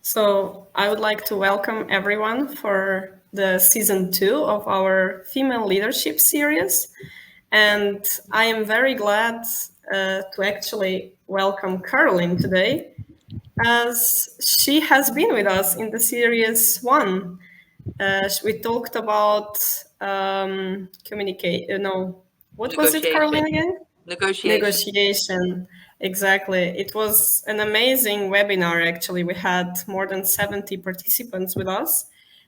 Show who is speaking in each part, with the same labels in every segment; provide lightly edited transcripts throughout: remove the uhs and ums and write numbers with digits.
Speaker 1: So I would like to welcome everyone for the season 2 of our female leadership series. And I am very glad to actually welcome Carolyn today, as she has been with us in the series 1. We talked about what was it, Carolyn, again? Negotiation. Exactly. It was an amazing webinar, actually. We had more than 70 participants with us.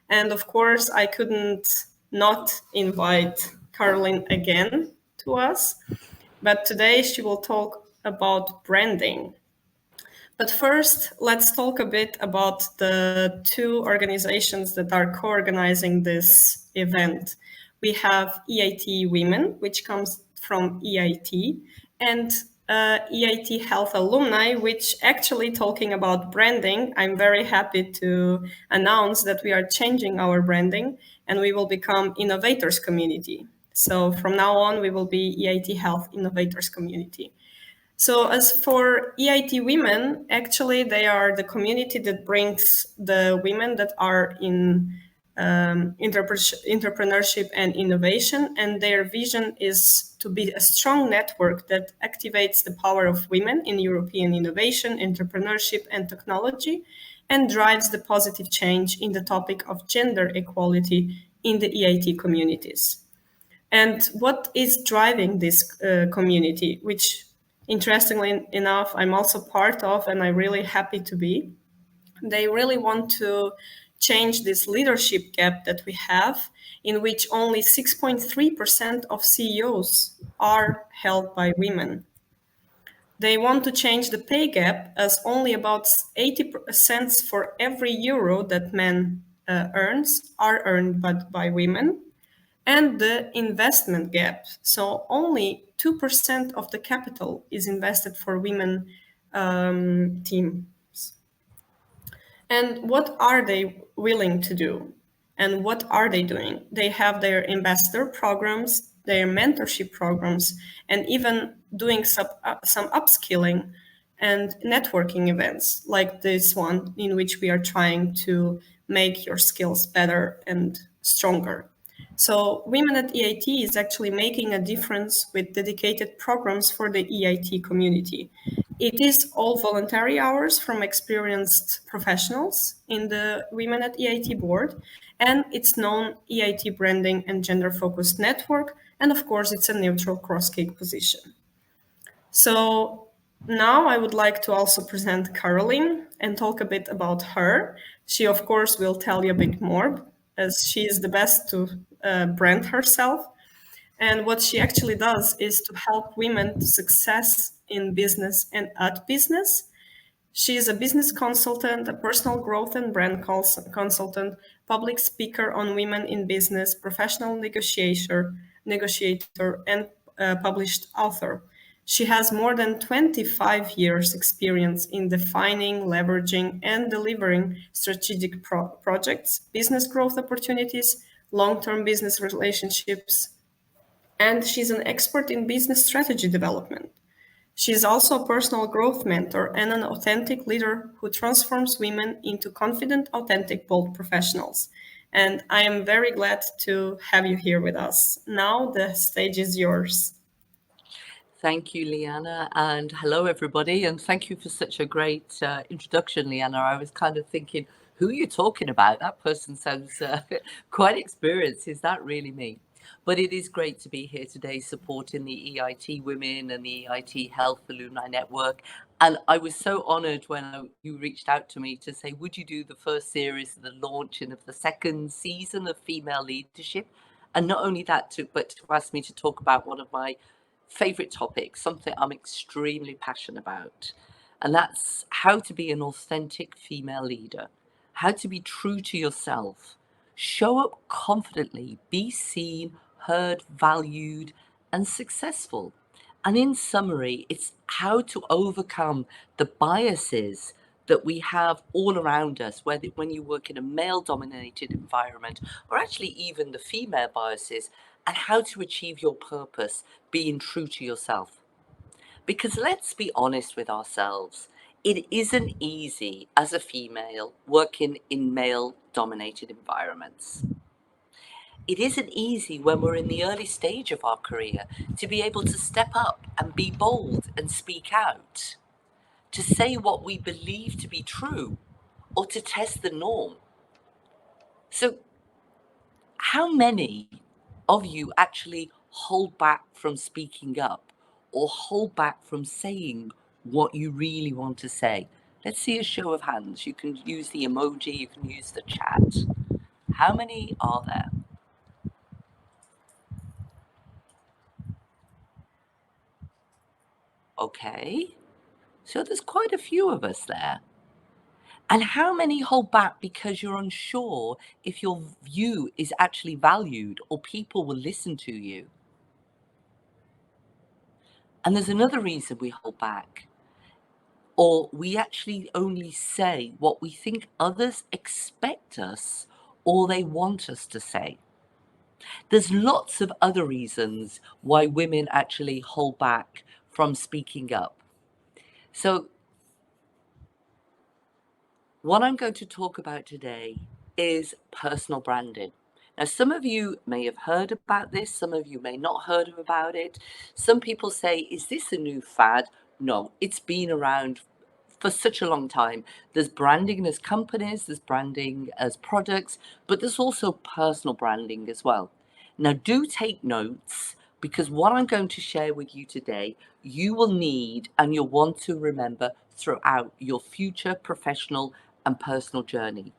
Speaker 1: And of course, I couldn't not invite Carolyn again to us. But today she will talk about branding. But first, let's talk a bit about the two organizations that are co-organizing this event. We have EIT Women, which comes from EIT, and EIT Health Alumni, which actually talking about branding, I'm very happy to announce that we are changing our branding and we will become Innovators Community. So from now on, we will be EIT Health Innovators Community. So as for EIT Women, actually, they are the community that brings the women that are in entrepreneurship and innovation. And their vision is to be a strong network that activates the power of women in European innovation, entrepreneurship, and technology, and drives the positive change in the topic of gender equality in the EIT communities. And what is driving this community, which interestingly enough, I'm also part of, and I'm really happy to be. They really want to change this leadership gap that we have, in which only 6.3% of CEOs are held by women. They want to change the pay gap, as only about 80 cents for every euro that men earns are earned by women. And the investment gap. So only 2% of the capital is invested for women teams. And what are they willing to do? And what are they doing? They have their ambassador programs, their mentorship programs, and even doing some upskilling and networking events like this one, in which we are trying to make your skills better and stronger. So Women at EIT is actually making a difference with dedicated programs for the EIT community. It is all voluntary hours from experienced professionals in the Women at EIT board, and it's known EIT branding and gender-focused network, and of course it's a neutral cross-cake position. So now I would like to also present Carolyn and talk a bit about her. She, of course, will tell you a bit more, as she is the best to brand herself. And what she actually does is to help women to success in business and at business. She is a business consultant, a personal growth and brand consultant, public speaker on women in business, professional negotiator, and published author. She has more than 25 years experience in defining, leveraging, and delivering strategic projects, business growth opportunities, long-term business relationships, and she's an expert in business strategy development. She is also a personal growth mentor and an authentic leader who transforms women into confident, authentic, bold professionals. And I am very glad to have you here with us. Now the stage is yours.
Speaker 2: Thank you, Liana, and hello, everybody. And thank you for such a great introduction, Liana. I was kind of thinking, who are you talking about? That person sounds quite experienced. Is that really me? But it is great to be here today supporting the EIT Women and the EIT Health Alumni Network. And I was so honored when you reached out to me to say, would you do the first series, the launching of the second season of Female Leadership? And not only that, but to ask me to talk about one of my favorite topic, something I'm extremely passionate about, and that's how to be an authentic female leader, how to be true to yourself, show up confidently, be seen, heard, valued, and successful. And in summary, it's how to overcome the biases that we have all around us, whether when you work in a male-dominated environment or actually even the female biases, and how to achieve your purpose, being true to yourself. Because let's be honest with ourselves, It isn't easy as a female working in male-dominated environments. It isn't easy when we're in the early stage of our career to be able to step up and be bold and speak out, to say what we believe to be true, or to test the norm. So, how many of you actually hold back from speaking up or hold back from saying what you really want to say? Let's see a show of hands. You can use the emoji, you can use the chat. How many are there? Okay, so there's quite a few of us there. And how many hold back because you're unsure if your view is actually valued or people will listen to you? And there's another reason we hold back, or we actually only say what we think others expect us or they want us to say. There's lots of other reasons why women actually hold back from speaking up. So, what I'm going to talk about today is personal branding. Now, some of you may have heard about this, some of you may not have heard about it. Some people say, is this a new fad? No, it's been around for such a long time. There's branding as companies, there's branding as products, but there's also personal branding as well. Now, do take notes, because what I'm going to share with you today, you will need and you'll want to remember throughout your future professional and personal journey.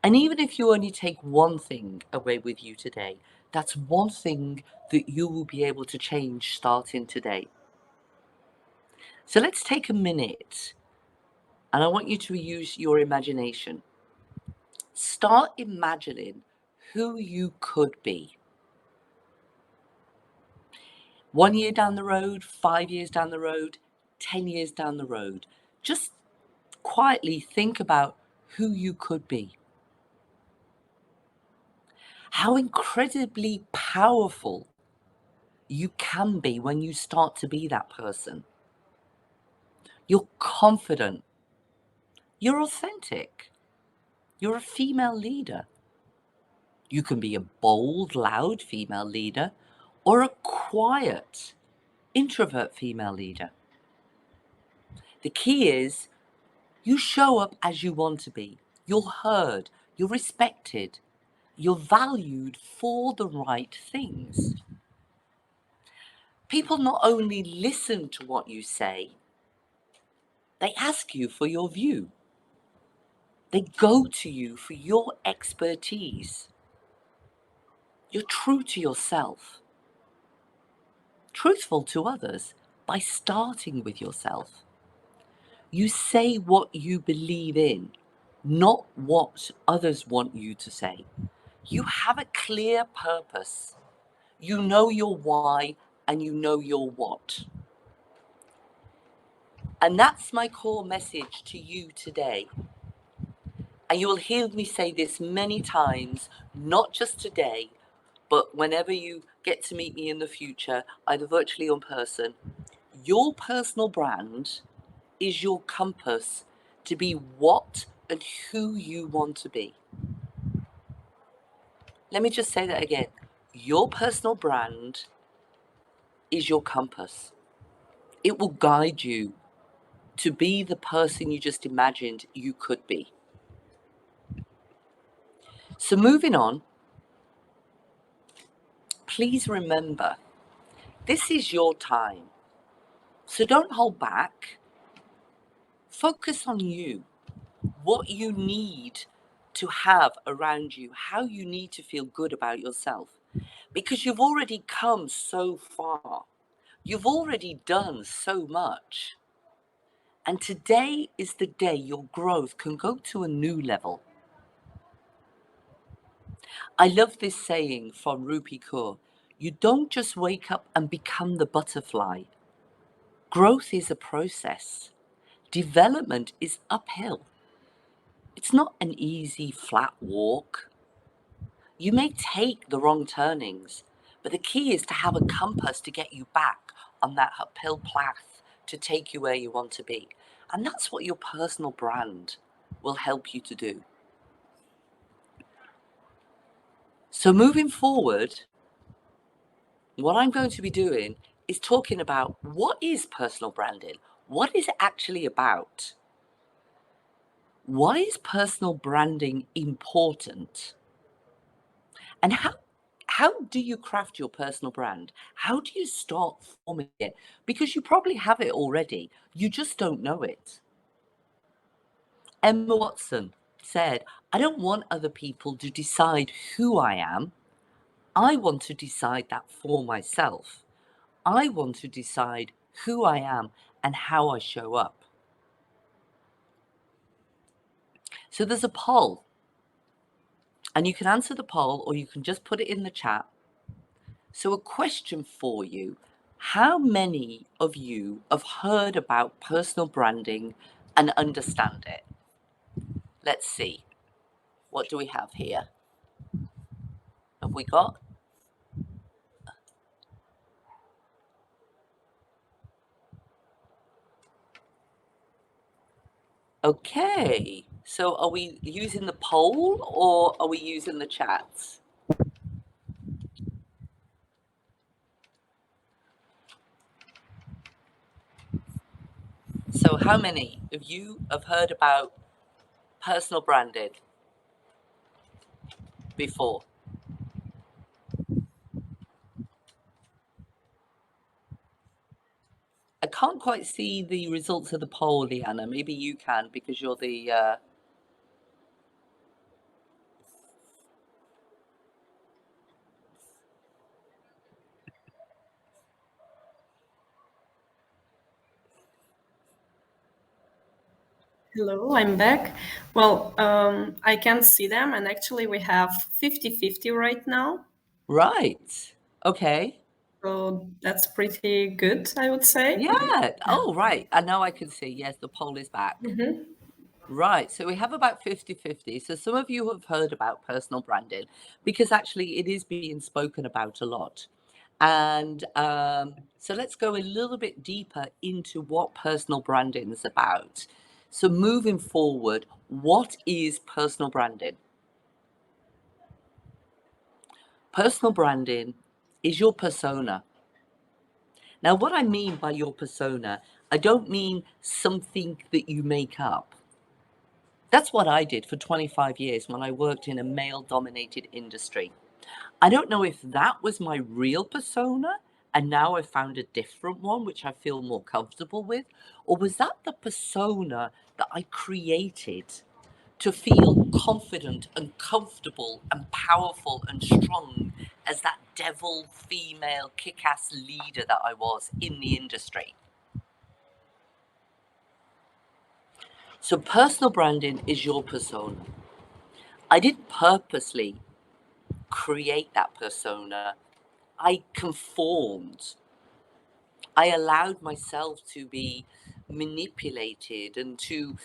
Speaker 2: And even if you only take one thing away with you today, that's one thing that you will be able to change starting today. So let's take a minute, and I want you to use your imagination. Start imagining who you could be. 1 year down the road, 5 years down the road, 10 years down the road. Just quietly think about who you could be. How incredibly powerful you can be when you start to be that person. You're confident. You're authentic. You're a female leader. You can be a bold, loud female leader or a quiet, introvert female leader. The key is you show up as you want to be. You're heard. You're respected. You're valued for the right things. People not only listen to what you say, they ask you for your view. They go to you for your expertise. You're true to yourself, truthful to others by starting with yourself. You say what you believe in, not what others want you to say. You have a clear purpose. You know your why and you know your what. And that's my core message to you today. And you will hear me say this many times, not just today, but whenever you get to meet me in the future, either virtually or in person. Your personal brand is your compass to be what and who you want to be. Let me just say that again. Your personal brand is your compass. It will guide you to be the person you just imagined you could be. So moving on, please remember, this is your time. So don't hold back. Focus on you, what you need to have around you, how you need to feel good about yourself. Because you've already come so far. You've already done so much. And today is the day your growth can go to a new level. I love this saying from Rupi Kaur. You don't just wake up and become the butterfly. Growth is a process. Development is uphill. It's not an easy, flat walk. You may take the wrong turnings, but the key is to have a compass to get you back on that uphill path to take you where you want to be. And that's what your personal brand will help you to do. So moving forward, what I'm going to be doing is talking about what is personal branding? What is it actually about? Why is personal branding important? And how do you craft your personal brand? How do you start forming it? Because you probably have it already. You just don't know it. Emma Watson said, I don't want other people to decide who I am. I want to decide that for myself. I want to decide who I am and how I show up. So there's a poll, and you can answer the poll or you can just put it in the chat. So a question for you. How many of you have heard about personal branding and understand it? Let's see. What do we have here? Have we got? Okay. So are we using the poll or are we using the chats? So how many of you have heard about personal branding before? I can't quite see the results of the poll, Liana. Maybe you can because you're the...
Speaker 1: Hello, I'm back. Well, I can see them, and actually we have 50-50 right now.
Speaker 2: Right. Okay.
Speaker 1: So that's pretty good, I would say.
Speaker 2: Yeah. Oh, right. And now I can see. Yes, the poll is back.
Speaker 1: Mm-hmm.
Speaker 2: Right. So we have about 50-50. So some of you have heard about personal branding because actually it is being spoken about a lot. And so let's go a little bit deeper into what personal branding is about. So moving forward, what is personal branding? Personal branding is your persona. Now, what I mean by your persona, I don't mean something that you make up. That's what I did for 25 years when I worked in a male-dominated industry. I don't know if that was my real persona and now I've found a different one which I feel more comfortable with, or was that the persona that I created to feel confident and comfortable and powerful and strong as that devil female kick-ass leader that I was in the industry? So personal branding is your persona. I didn't purposely create that persona. I conformed. I allowed myself to be manipulated and to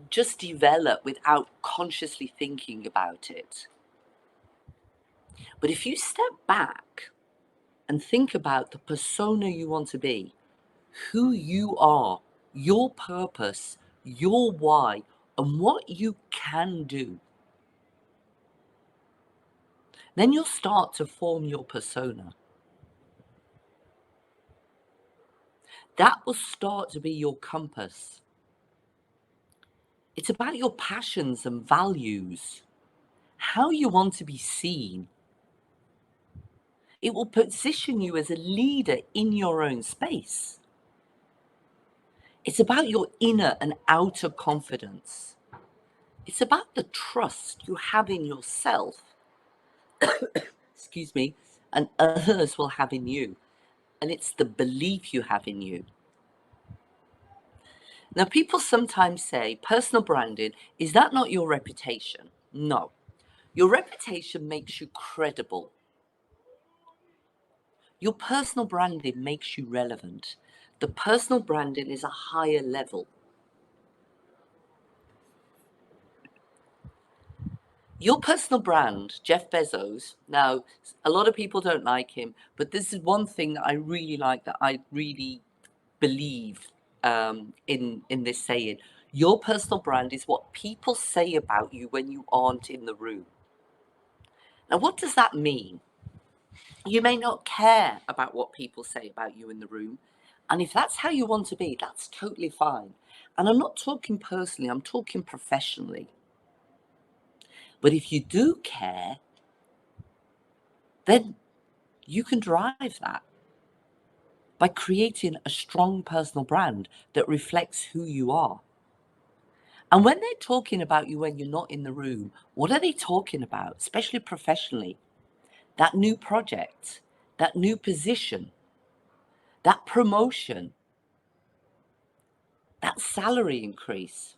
Speaker 2: just develop without consciously thinking about it. But if you step back and think about the persona you want to be, who you are, your purpose, your why, and what you can do, then you'll start to form your persona. That will start to be your compass. It's about your passions and values, how you want to be seen. It will position you as a leader in your own space. It's about your inner and outer confidence. It's about the trust you have in yourself, excuse me, and others will have in you. And it's the belief you have in you. Now, people sometimes say personal branding, is that not your reputation? No. Your reputation makes you credible. Your personal branding makes you relevant. The personal branding is a higher level. Your personal brand, Jeff Bezos, now, a lot of people don't like him, but this is one thing that I really like, that I really believe. in this saying, your personal brand is what people say about you when you aren't in the room. Now, what does that mean? You may not care about what people say about you in the room. And if that's how you want to be, that's totally fine. And I'm not talking personally, I'm talking professionally. But if you do care, then you can drive that by creating a strong personal brand that reflects who you are. And when they're talking about you when you're not in the room, what are they talking about, especially professionally? That new project, that new position, that promotion, that salary increase.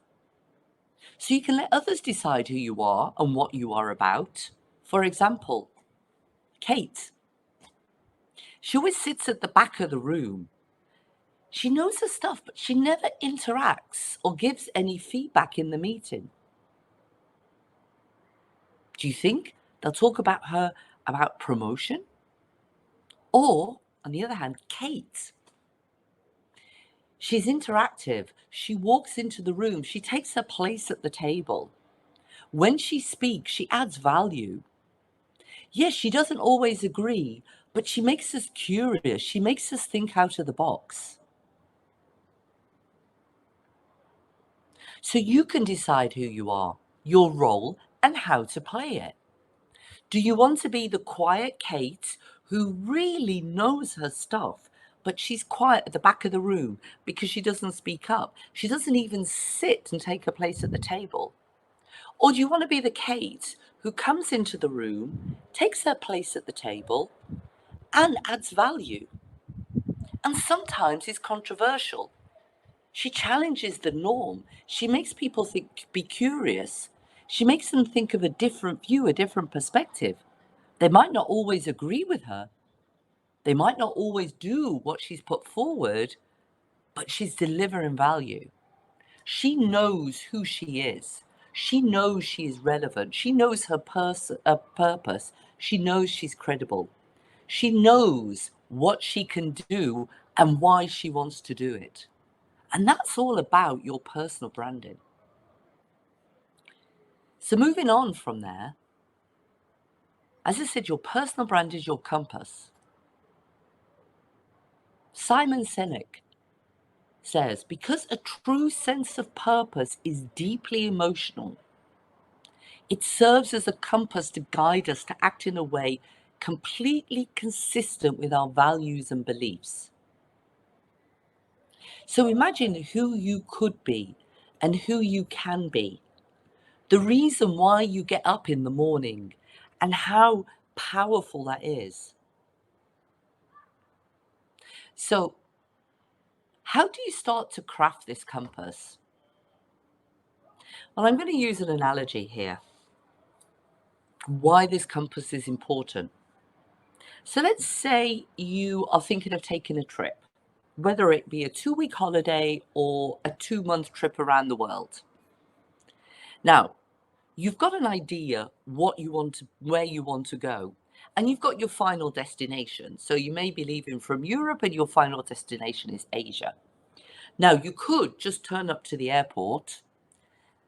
Speaker 2: So you can let others decide who you are and what you are about. For example, Kate. She always sits at the back of the room. She knows her stuff, but she never interacts or gives any feedback in the meeting. Do you think they'll talk about her about promotion? Or, on the other hand, Kate. She's interactive. She walks into the room. She takes her place at the table. When she speaks, she adds value. Yes, she doesn't always agree, but she makes us curious. She makes us think out of the box. So you can decide who you are, your role, and how to play it. Do you want to be the quiet Kate who really knows her stuff, but she's quiet at the back of the room because she doesn't speak up? She doesn't even sit and take her place at the table. Or do you want to be the Kate who comes into the room, takes her place at the table, and adds value? And sometimes is controversial. She challenges the norm. She makes people think, be curious. She makes them think of a different view, a different perspective. They might not always agree with her. They might not always do what she's put forward, but she's delivering value. She knows who she is. She knows she is relevant. She knows her purpose. She knows she's credible. She knows what she can do and why she wants to do it. And that's all about your personal branding. So moving on from there, as I said, your personal brand is your compass. Simon Sinek says, because a true sense of purpose is deeply emotional, it serves as a compass to guide us to act in a way completely consistent with our values and beliefs. So imagine who you could be and who you can be. The reason why you get up in the morning and how powerful that is. So, how do you start to craft this compass? Well, I'm going to use an analogy here. Why this compass is important. So let's say you are thinking of taking a trip, whether it be a 2-week holiday or a 2-month trip around the world. Now, you've got an idea what you want to, where you want to go, and you've got your final destination. So you may be leaving from Europe and your final destination is Asia. Now, you could just turn up to the airport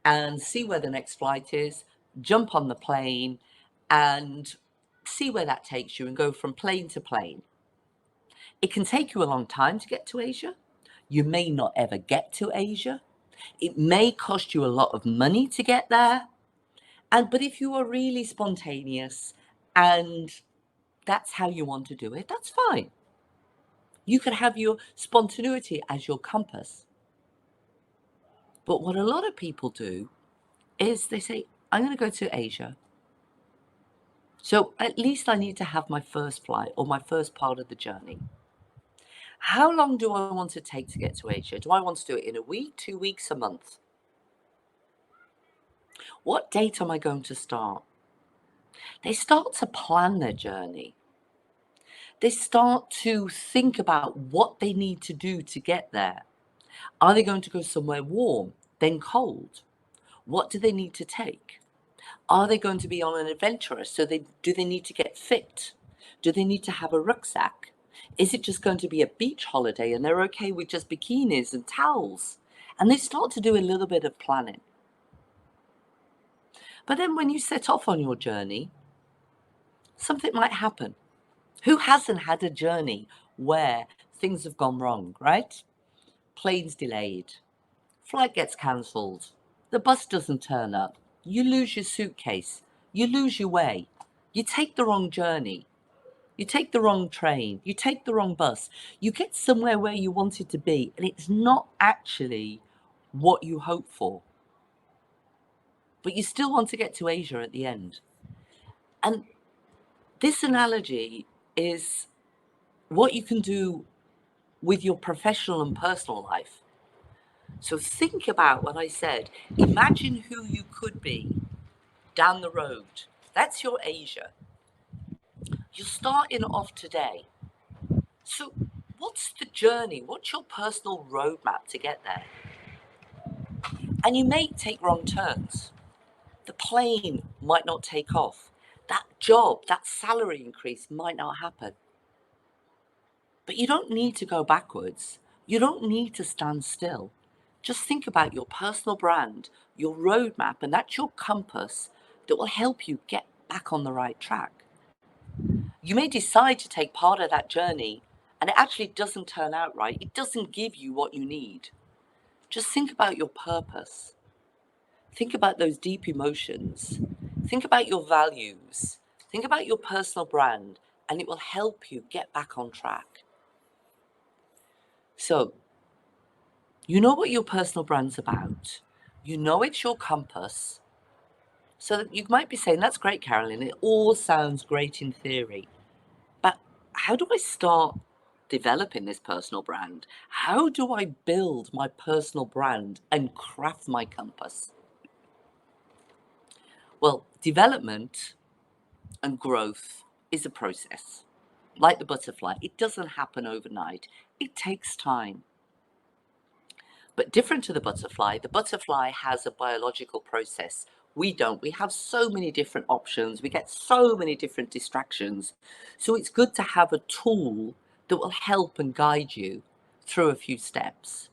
Speaker 2: and see where the next flight is, jump on the plane and see where that takes you and go from plane to plane. It can take you a long time to get to Asia. You may not ever get to Asia. It may cost you a lot of money to get there. But if you are really spontaneous and that's how you want to do it, that's fine. You can have your spontaneity as your compass. But what a lot of people do is they say, I'm going to go to Asia. So at least I need to have my first flight or my first part of the journey. How long do I want to take to get to Asia? Do I want to do it in a week, 2 weeks, a month? What date am I going to start? They start to plan their journey. They start to think about what they need to do to get there. Are they going to go somewhere warm, then cold? What do they need to take? Are they going to be on an adventure? So do they need to get fit? Do they need to have a rucksack? Is it just going to be a beach holiday and they're okay with just bikinis and towels? And they start to do a little bit of planning. But then when you set off on your journey, something might happen. Who hasn't had a journey where things have gone wrong, right? Plane's delayed, flight gets cancelled, the bus doesn't turn up, you lose your suitcase, you lose your way, you take the wrong journey, you take the wrong train, you take the wrong bus, you get somewhere where you wanted to be, and it's not actually what you hope for. But you still want to get to Asia at the end. And this analogy is what you can do with your professional and personal life. So think about what I said. Imagine who you could be down the road. That's your Asia. You're starting off today. So what's the journey? What's your personal roadmap to get there? And you may take wrong turns. The plane might not take off. That job, that salary increase might not happen. But you don't need to go backwards. You don't need to stand still. Just think about your personal brand, your roadmap, and that's your compass that will help you get back on the right track. You may decide to take part of that journey and it actually doesn't turn out right. It doesn't give you what you need. Just think about your purpose. Think about those deep emotions. Think about your values. Think about your personal brand, and it will help you get back on track. So, you know what your personal brand's about. You know it's your compass. So you might be saying, that's great, Carolyn. It all sounds great in theory. But how do I start developing this personal brand? How do I build my personal brand and craft my compass? Well, development and growth is a process. Like the butterfly, it doesn't happen overnight. It takes time. But different to the butterfly has a biological process. We don't. We have so many different options. We get so many different distractions. So it's good to have a tool that will help and guide you through a few steps.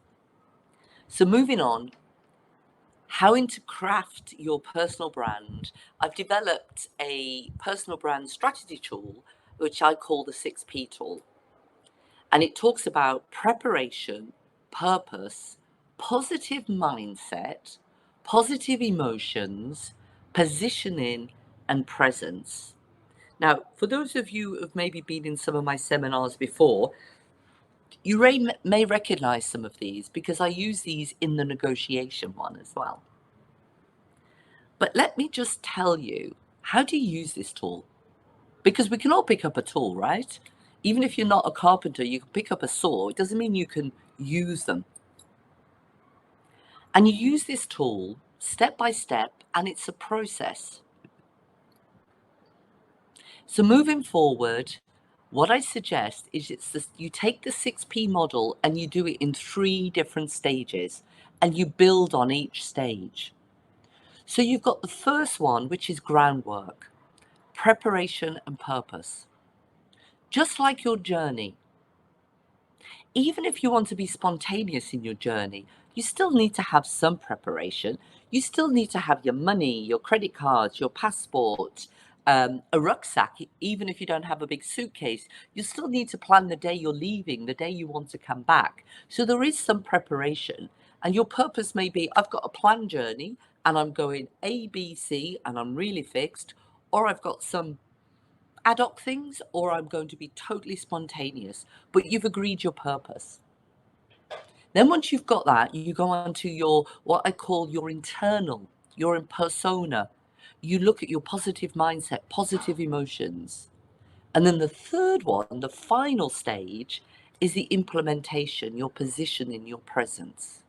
Speaker 2: So moving on, how to craft your personal brand. I've developed a personal brand strategy tool, which I call the 6P tool. And it talks about preparation, purpose, positive mindset, positive emotions, positioning, and presence. Now, for those of you who have maybe been in some of my seminars before, you may recognize some of these because I use these in the negotiation one as well. But let me just tell you, how do you use this tool? Because we can all pick up a tool, right? Even if you're not a carpenter, you can pick up a saw. It doesn't mean you can use them. And you use this tool step by step, and it's a process. So moving forward, what I suggest is you take the 6P model and you do it in 3 different stages, and you build on each stage. So you've got the first one, which is groundwork, preparation and purpose. Just like your journey, even if you want to be spontaneous in your journey, you still need to have some preparation. You still need to have your money, your credit cards, your passport, a rucksack. Even if you don't have a big suitcase, you still need to plan the day you're leaving, the day you want to come back. So there is some preparation. And your purpose may be, I've got a planned journey and I'm going A, B, C, and I'm really fixed, or I've got some ad hoc things, or I'm going to be totally spontaneous, but you've agreed your purpose. Then once you've got that, you go on to your, what I call your internal, your persona. You look at your positive mindset, positive emotions. And then the third one, the final stage, is the implementation, your positioning, your presence.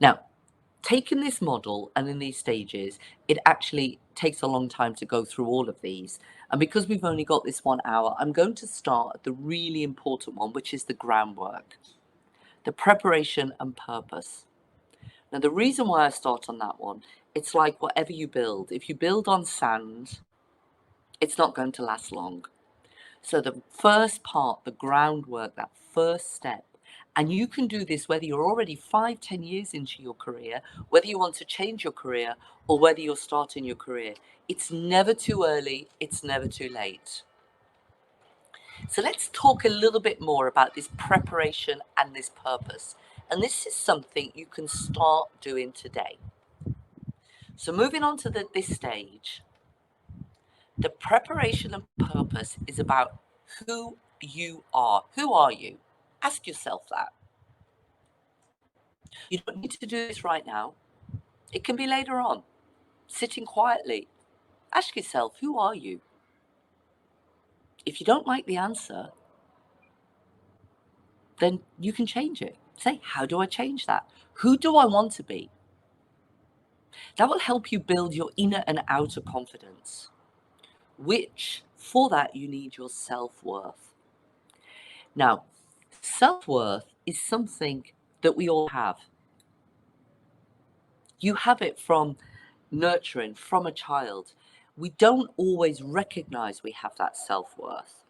Speaker 2: Now, taking this model and in these stages, it actually takes a long time to go through all of these. And because we've only got this 1 hour, I'm going to start at the really important one, which is the groundwork, the preparation and purpose. Now, the reason why I start on that one, it's like whatever you build. If you build on sand, it's not going to last long. So the first part, the groundwork, that first step, and you can do this whether you're already 5-10 years into your career, whether you want to change your career, or whether you're starting your career. It's never too early, it's never too late. So let's talk a little bit more about this preparation and this purpose. And this is something you can start doing today. So moving on to this stage, the preparation and purpose is about who you are. Who are you? Ask yourself that. You don't need to do this right now. It can be later on, sitting quietly. Ask yourself, who are you? If you don't like the answer, then you can change it. Say, how do I change that? Who do I want to be? That will help you build your inner and outer confidence, which for that you need your self-worth. Now, self-worth is something that we all have. You have it from nurturing, from a child. We don't always recognize we have that self-worth.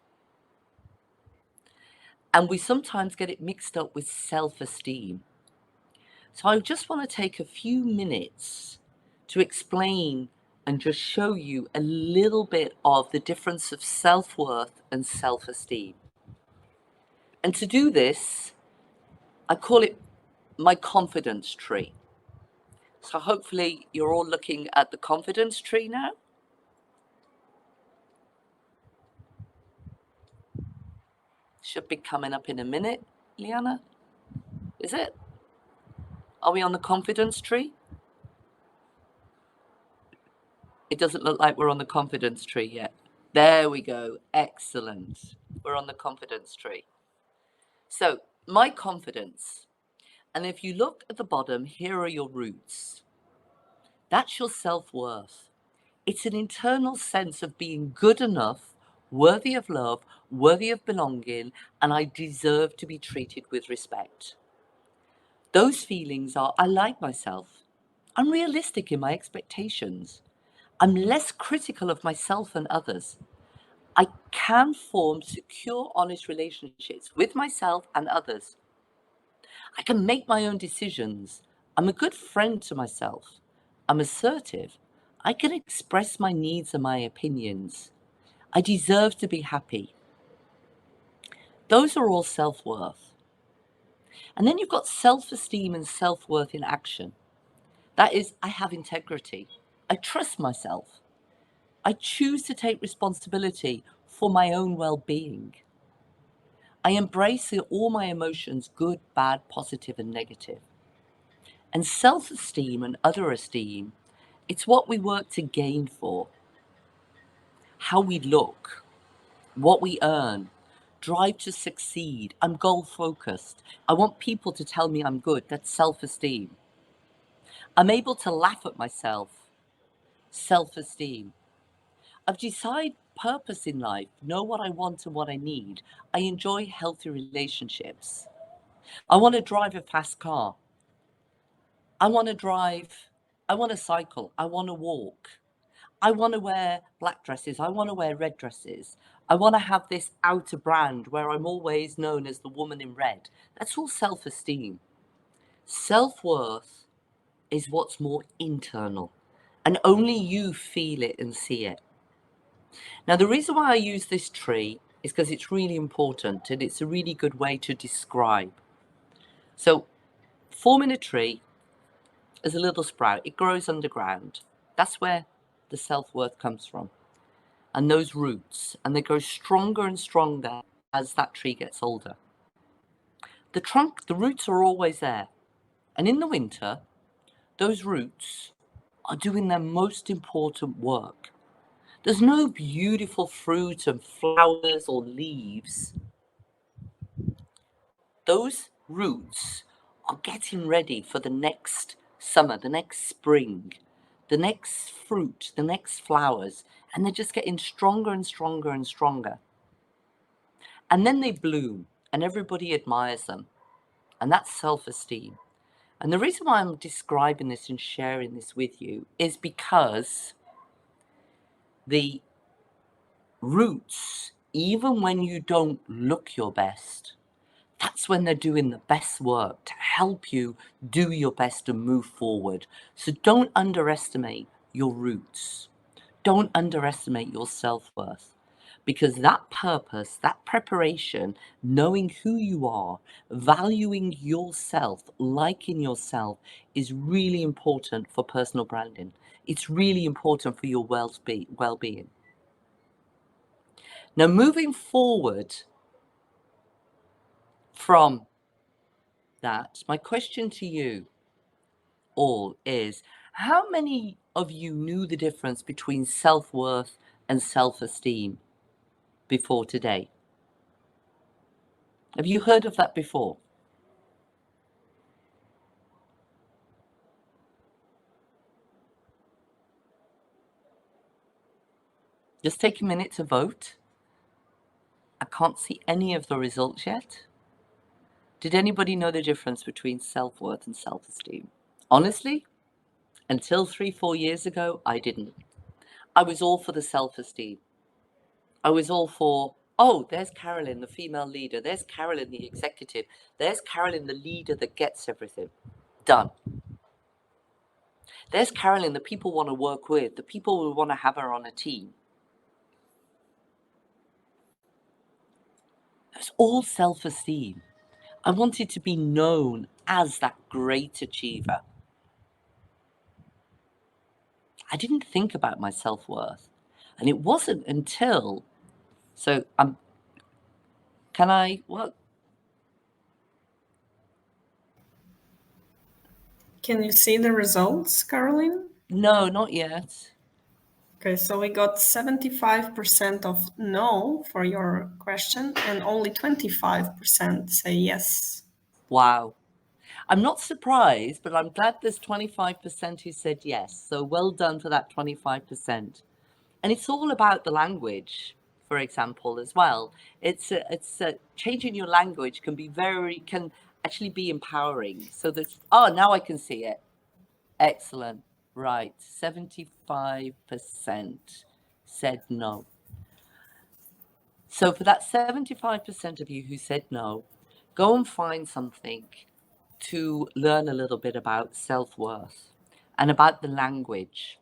Speaker 2: And we sometimes get it mixed up with self-esteem. So I just want to take a few minutes to explain and just show you a little bit of the difference of self-worth and self-esteem. And to do this, I call it my confidence tree. So hopefully you're all looking at the confidence tree now. Should be coming up in a minute, Liana. Is it? Are we on the confidence tree? It doesn't look like we're on the confidence tree yet. There we go. Excellent. We're on the confidence tree. So, my confidence. And if you look at the bottom, here are your roots. That's your self-worth. It's an internal sense of being good enough, worthy of love, worthy of belonging, and I deserve to be treated with respect. Those feelings are, I like myself. I'm realistic in my expectations. I'm less critical of myself and others. I can form secure, honest relationships with myself and others. I can make my own decisions. I'm a good friend to myself. I'm assertive. I can express my needs and my opinions. I deserve to be happy. Those are all self-worth. And then you've got self-esteem and self-worth in action. That is, I have integrity. I trust myself. I choose to take responsibility for my own well-being. I embrace all my emotions, good, bad, positive, and negative. And self-esteem and other esteem, it's what we work to gain for. How we look, what we earn, drive to succeed. I'm goal-focused. I want people to tell me I'm good. That's self-esteem. I'm able to laugh at myself. Self-esteem. I've decided purpose in life, know what I want and what I need. I enjoy healthy relationships. I want to drive a fast car. I want to cycle. I want to walk. I want to wear black dresses. I want to wear red dresses. I want to have this outer brand where I'm always known as the woman in red. That's all self-esteem. Self-worth is what's more internal, and only you feel it and see it. Now, the reason why I use this tree is because it's really important and it's a really good way to describe. So, forming a tree is a little sprout. It grows underground. That's where the self-worth comes from. And those roots, and they grow stronger and stronger as that tree gets older. The trunk, the roots are always there. And in the winter, those roots are doing their most important work. There's no beautiful fruit and flowers or leaves. Those roots are getting ready for the next summer, the next spring, the next fruit, the next flowers, and they're just getting stronger and stronger and stronger. And then they bloom, and everybody admires them. And that's self-esteem. And the reason why I'm describing this and sharing this with you is because the roots even when you don't look your best, that's when they're doing the best work to help you do your best and move forward. So don't underestimate your roots. Don't underestimate your self-worth, because that purpose, that preparation, knowing who you are, valuing yourself, liking yourself is really important for personal branding. It's really important for your well-being. Now, moving forward from that, my question to you all is, how many of you knew the difference between self-worth and self-esteem before today? Have you heard of that before? Just take a minute to vote. I can't see any of the results yet. Did anybody know the difference between self-worth and self-esteem? Honestly, until 3-4 years ago, I didn't. I was all for the self-esteem. I was all for, oh, there's Carolyn, the female leader. There's Carolyn, the executive. There's Carolyn, the leader that gets everything done. There's Carolyn, the people want to work with, the people who want to have her on a team. It's all self-esteem. I wanted to be known as that great achiever. I didn't think about my self-worth. And it wasn't until, so can I, what?
Speaker 1: Can you see the results, Carolyn?
Speaker 2: No, not yet.
Speaker 1: Okay, so we got 75% of no for your question, and only 25% say yes.
Speaker 2: Wow. I'm not surprised, but I'm glad there's 25% who said yes. So well done for that 25%. And it's all about the language, for example, as well. It's changing your language can actually be empowering. So there's, oh, now I can see it. Excellent. Right. 75% said no. So for that 75% of you who said no, go and find something to learn a little bit about self-worth and about the language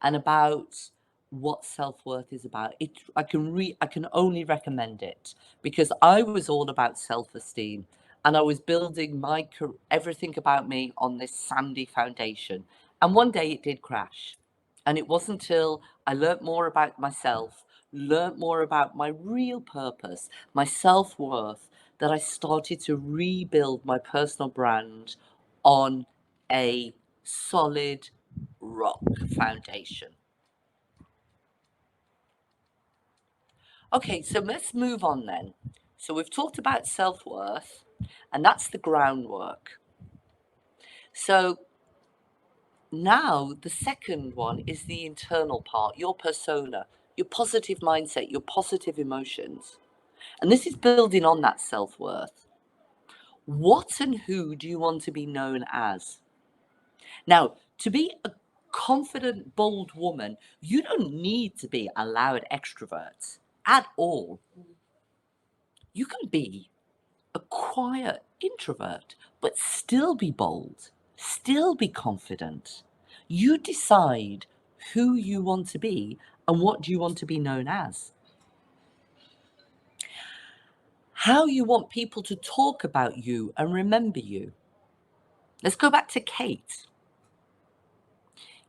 Speaker 2: and about what self-worth is about. I can only recommend it, because I was all about self-esteem and I was building everything about me on this sandy foundation. And one day it did crash. And it wasn't until I learnt more about myself, learnt more about my real purpose, my self-worth, that I started to rebuild my personal brand on a solid rock foundation. Okay, so let's move on then. So we've talked about self-worth, and that's the groundwork. So now the second one is the internal part, your persona, your positive mindset, your positive emotions. And this is building on that self-worth. What and who do you want to be known as? Now, to be a confident, bold woman, you don't need to be a loud extrovert at all. You can be a quiet introvert, but still be bold, still be confident. You decide who you want to be and what you want to be known as. How you want people to talk about you and remember you. Let's go back to Kate.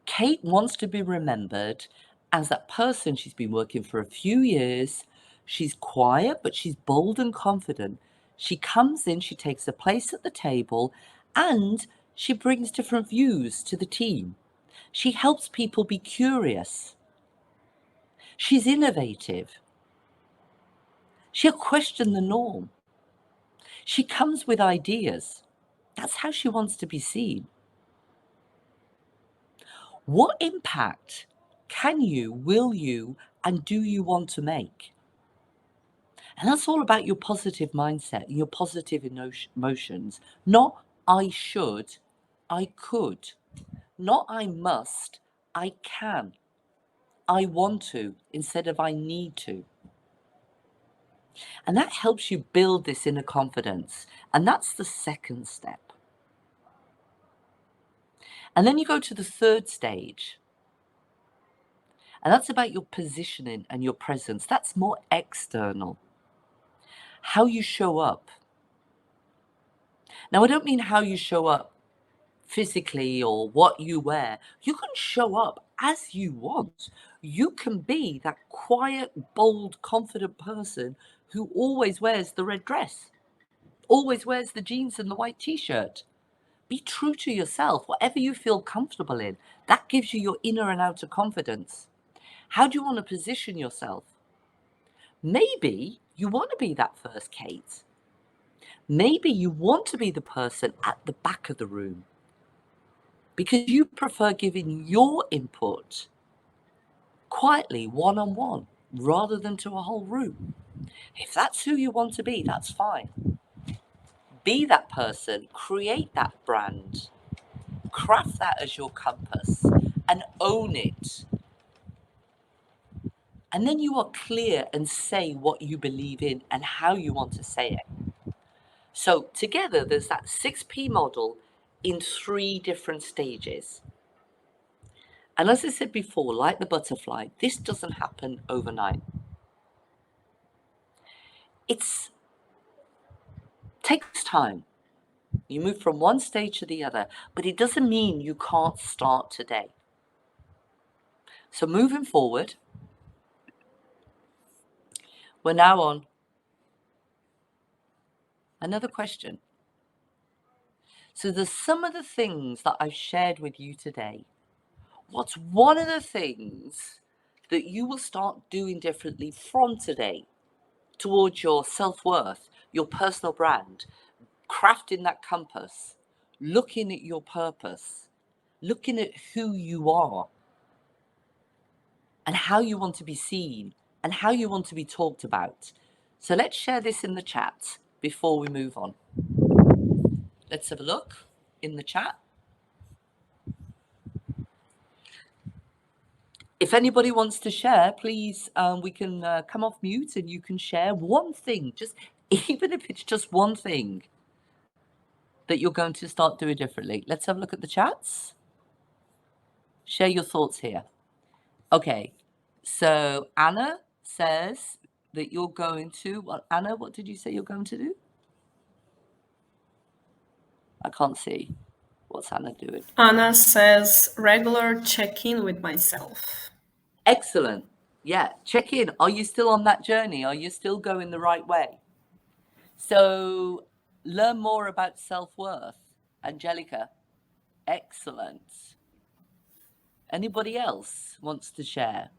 Speaker 2: Kate wants to be remembered as that person. She's been working for a few years. She's quiet, but she's bold and confident. She comes in, she takes a place at the table, and she brings different views to the team. She helps people be curious. She's innovative. She'll question the norm. She comes with ideas. That's how she wants to be seen. What impact can you, will you, and do you want to make? And that's all about your positive mindset and your positive emotions. Not I should, I could. Not I must, I can. I want to instead of I need to. And that helps you build this inner confidence. And that's the second step. And then you go to the third stage. And that's about your positioning and your presence. That's more external. How you show up. Now, I don't mean how you show up physically or what you wear. You can show up as you want. You can be that quiet, bold, confident person who always wears the red dress, always wears the jeans and the white t-shirt. Be true to yourself, whatever you feel comfortable in. That gives you your inner and outer confidence. How do you want to position yourself? Maybe you want to be that first Kate. Maybe you want to be the person at the back of the room because you prefer giving your input quietly, one-on-one, rather than to a whole room. If that's who you want to be, that's fine. Be that person, create that brand, craft that as your compass, and own it. And then you are clear and say what you believe in and how you want to say it. So together, there's that 6P model in 3 different stages. And as I said before, like the butterfly, this doesn't happen overnight. It takes time. You move from one stage to the other, but it doesn't mean you can't start today. So moving forward, we're now on another question. So there's some of the things that I've shared with you today. What's one of the things that you will start doing differently from today towards your self-worth, your personal brand, crafting that compass, looking at your purpose, looking at who you are and how you want to be seen and how you want to be talked about? So let's share this in the chat before we move on. Let's have a look in the chat. If anybody wants to share, please, we can come off mute and you can share one thing, just even if it's just one thing that you're going to start doing differently. Let's have a look at the chats. Share your thoughts here. Okay, so Anna says that you're going to, well, Anna, what did you say you're going to do? I can't see. What's Anna doing?
Speaker 1: Anna says regular check-in with myself.
Speaker 2: Excellent. Yeah, check in. Are you still on that journey? Are you still going the right way? So learn more about self-worth. Angelica, excellent. Anybody else wants to share?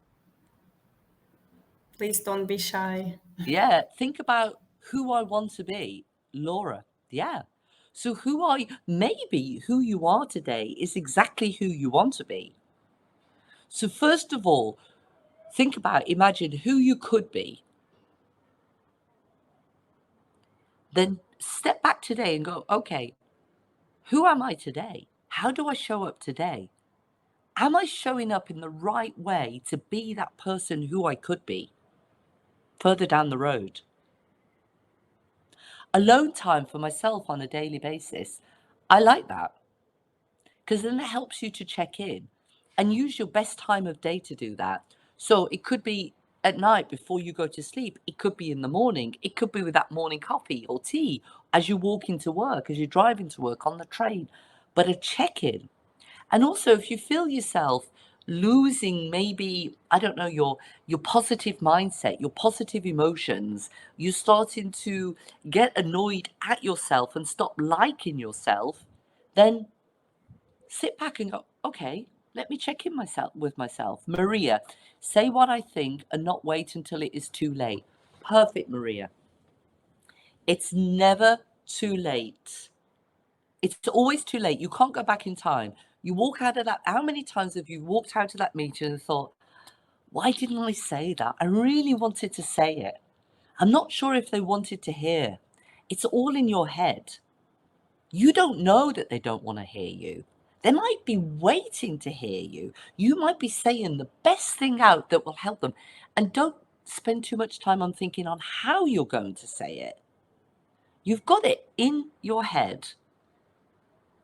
Speaker 1: Please don't be shy.
Speaker 2: Yeah, think about who I want to be. Laura, yeah. So who are you? Maybe who you are today is exactly who you want to be. So first of all, think about, imagine who you could be. Then step back today and go, okay, who am I today? How do I show up today? Am I showing up in the right way to be that person who I could be further down the road? Alone time for myself on a daily basis. I like that because then it helps you to check in and use your best time of day to do that. So it could be at night before you go to sleep. It could be in the morning. It could be with that morning coffee or tea as you walk into work, as you're driving to work on the train. But a check-in. And also, if you feel yourself losing maybe, I don't know, your positive mindset, your positive emotions, you're starting to get annoyed at yourself and stop liking yourself, then sit back and go, okay, let me check in with myself. Maria, say what I think and not wait until it is too late. Perfect, Maria. It's never too late. It's always too late. You can't go back in time. You walk out of that. How many times have you walked out of that meeting and thought, why didn't I say that? I really wanted to say it. I'm not sure if they wanted to hear. It's all in your head. You don't know that they don't want to hear you. They might be waiting to hear you. You might be saying the best thing out that will help them. And don't spend too much time on thinking on how you're going to say it. You've got it in your head,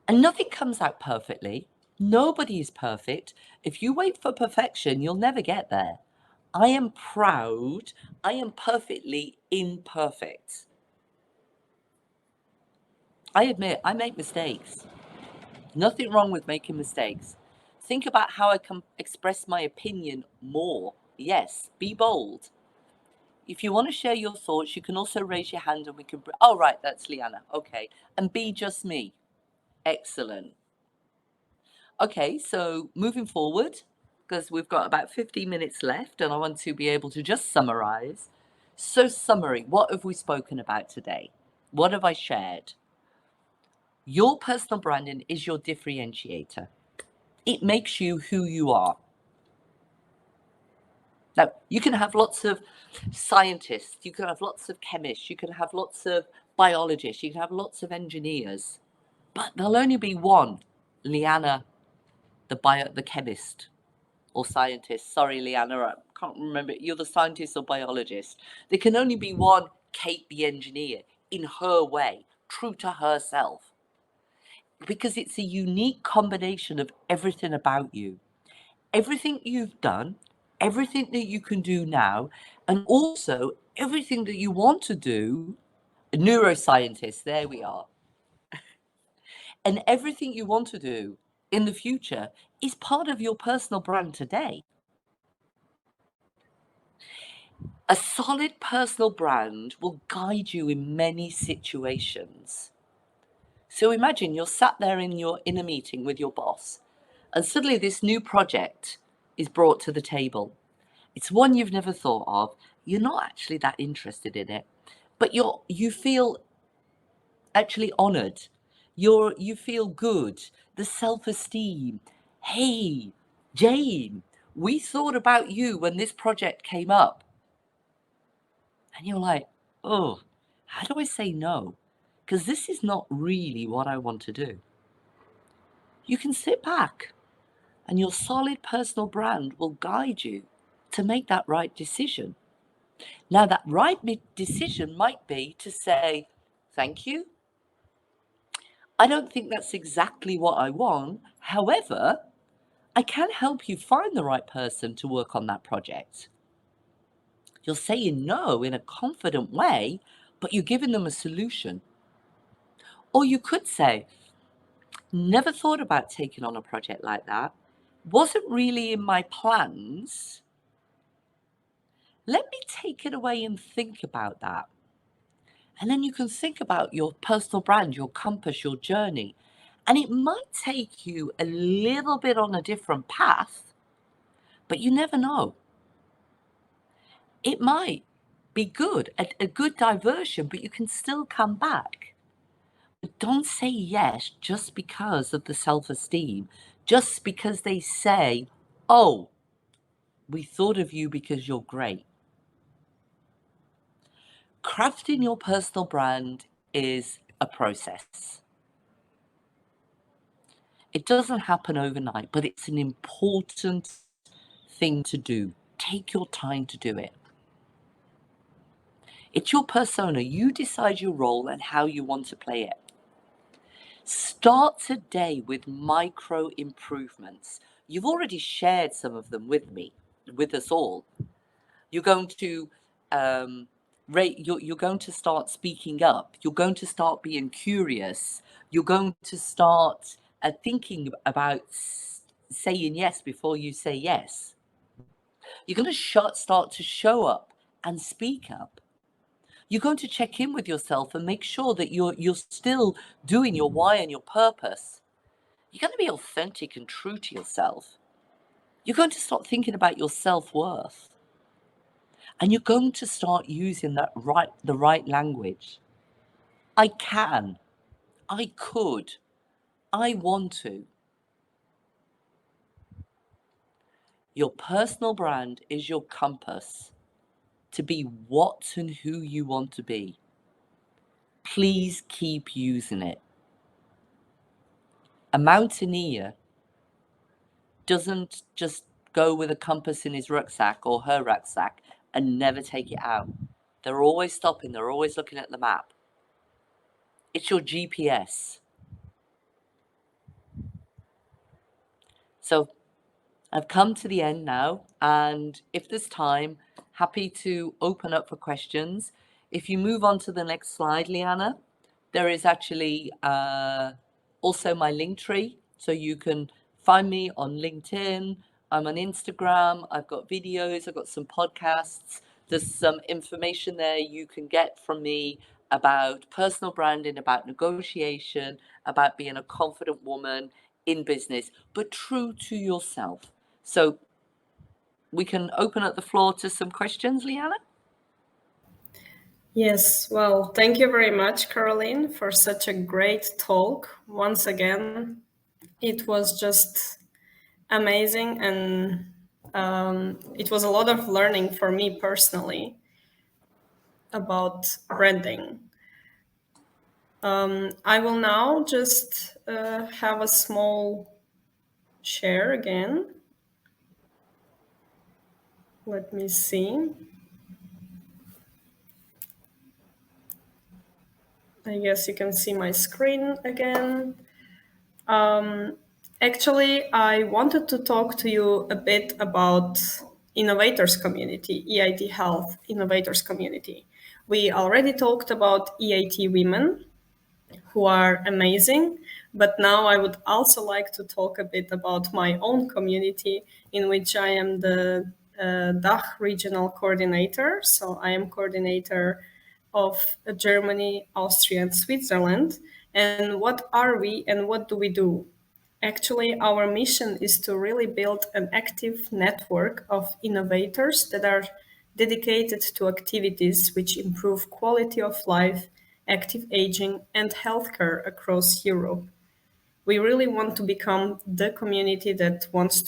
Speaker 2: and nothing comes out perfectly. Nobody is perfect. If you wait for perfection, you'll never get there. I am proud. I am perfectly imperfect. I admit I make mistakes. Nothing wrong with making mistakes. Think about how I can express my opinion more. Yes, be bold. If you want to share your thoughts, you can also raise your hand and we can. Oh, right, that's Liana. Okay. And be just me. Excellent. Okay, so moving forward, because we've got about 15 minutes left and I want to be able to just summarize. So, summary, what have we spoken about today? What have I shared? Your personal branding is your differentiator. It makes you who you are. Now, you can have lots of scientists, you can have lots of chemists, you can have lots of biologists, you can have lots of engineers, but there'll only be one Liana, the chemist or scientist. Sorry, Liana, I can't remember. You're the scientist or biologist. There can only be one Kate, the engineer, in her way, true to herself, because it's a unique combination of everything about you. Everything you've done, everything that you can do now, and also everything that you want to do. A neuroscientist, there we are. And everything you want to do in the future is part of your personal brand today. A solid personal brand will guide you in many situations. So imagine you're sat there in a meeting with your boss, and suddenly this new project is brought to the table. It's one you've never thought of. You're not actually that interested in it, but you feel actually honored. You feel good. The self-esteem. Hey, Jane, we thought about you when this project came up. And you're like, oh, how do I say no? Because this is not really what I want to do. You can sit back and your solid personal brand will guide you to make that right decision. Now, that right decision might be to say, thank you. I don't think that's exactly what I want. However, I can help you find the right person to work on that project. You're saying no in a confident way, but you're giving them a solution. Or you could say, never thought about taking on a project like that. Wasn't really in my plans. Let me take it away and think about that. And then you can think about your personal brand, your compass, your journey. And it might take you a little bit on a different path, but you never know. It might be good, a good diversion, but you can still come back. But don't say yes just because of the self-esteem, just because they say, oh, we thought of you because you're great. Crafting your personal brand is a process. It doesn't happen overnight, but it's an important thing to do. Take your time to do it. It's your persona. You decide your role and how you want to play it. Start today with micro improvements. You've already shared some of them with me, with us all. You're going to you're going to start speaking up. You're going to start being curious. You're going to start thinking about saying yes before you say yes. You're going to start to show up and speak up. You're going to check in with yourself and make sure that you're still doing your why and your purpose. You're going to be authentic and true to yourself. You're going to start thinking about your self-worth. And you're going to start using the right language. I can. I could. I want to. Your personal brand is your compass to be what and who you want to be. Please keep using it. A mountaineer doesn't just go with a compass in his rucksack or her rucksack and never take it out. They're always stopping, they're always looking at the map. It's your GPS. So I've come to the end now, and if there's time, happy to open up for questions. If you move on to the next slide, Liana, there is actually also my link tree, so you can find me on LinkedIn. I'm on Instagram. I've got videos. I've got some podcasts. There's some information there you can get from me about personal branding, about negotiation, about being a confident woman in business, but true to yourself. So we can open up the floor to some questions, Liana.
Speaker 1: Yes, well, thank you very much, Caroline, for such a great talk. Once again, it was just amazing, and it was a lot of learning for me personally about branding. I will now just have a small share again. Let me see. I guess you can see my screen again. Actually, I wanted to talk to you a bit about innovators community, EIT Health innovators community. We already talked about EIT women, who are amazing, but now I would also like to talk a bit about my own community, in which I am the DACH regional coordinator. So I am coordinator of Germany, Austria, and Switzerland. And what are we and what do we do? Actually, our mission is to really build an active network of innovators that are dedicated to activities which improve quality of life, active aging, and healthcare across Europe. We really want to become the community that wants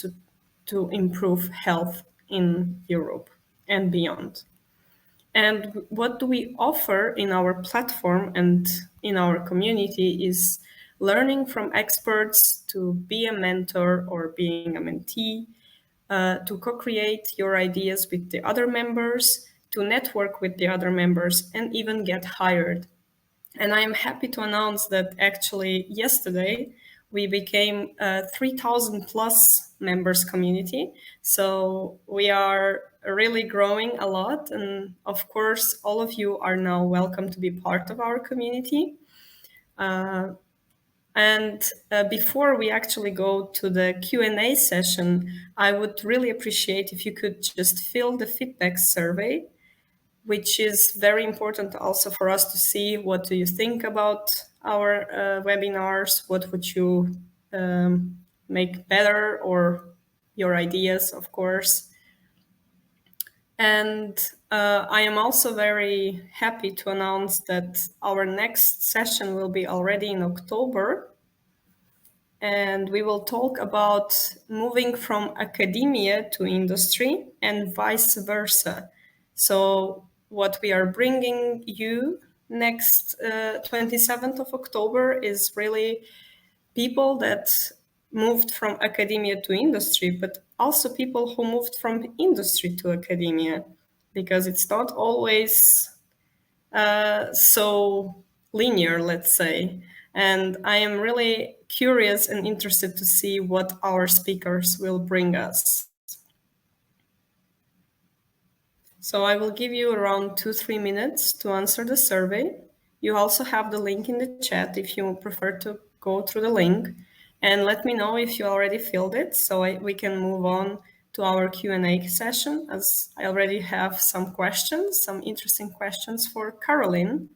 Speaker 1: to improve health in Europe and beyond. And what do we offer in our platform and in our community is learning from experts, to be a mentor or being a mentee, to co-create your ideas with the other members, to network with the other members, and even get hired. And I am happy to announce that actually yesterday we became a 3,000 plus members community. So we are really growing a lot. And of course, all of you are now welcome to be part of our community. And before we actually go to the Q&A session, I would really appreciate if you could just fill the feedback survey, which is very important also for us to see what do you think about our webinars, what would you make better, or your ideas, of course. And I am also very happy to announce that our next session will be already in October. And we will talk about moving from academia to industry and vice versa. So what we are bringing you next 27th of October is really people that moved from academia to industry, but also people who moved from industry to academia, because it's not always so linear, let's say. And I am really curious and interested to see what our speakers will bring us. So I will give you around 2-3 minutes to answer the survey. You also have the link in the chat if you prefer to go through the link. And let me know if you already filled it, so we can move on to our Q&A session, as I already have some questions, some interesting questions for Carolyn.